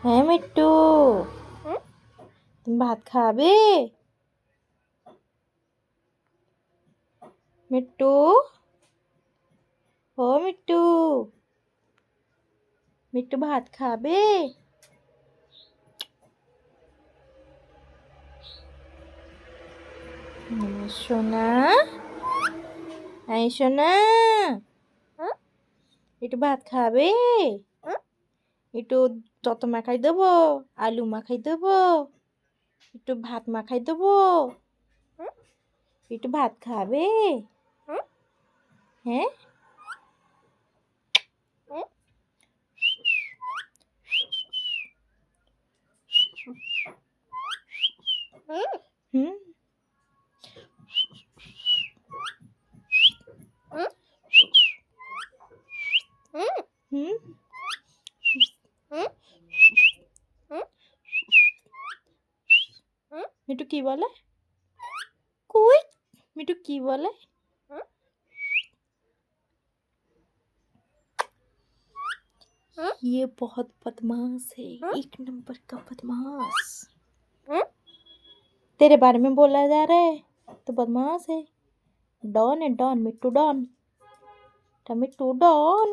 হ্যাঁ মিট্টু, তুমি ভাত খাবে? মিট্টু, ও মিট্টু, মিট্টু ভাত খাবে? সোনা, এই সোনা, একটু ভাত খাবে? একটু তত মাখাই দেবো, আলু মাখাই দেবো, একটু ভাত মাখাই দেবো, একটু ভাত খাবে? হ্যাঁ, হুম, হুম, মিটু কি বলে? কুই, मिठू की बोले? ये बहुत बदमाश है, एक नंबर का बदमाश। तेरे बारे में बोला जा रहा है तो बदमाश है। डॉन है डॉन, मिट्टू डॉन, मिट्टू डॉन।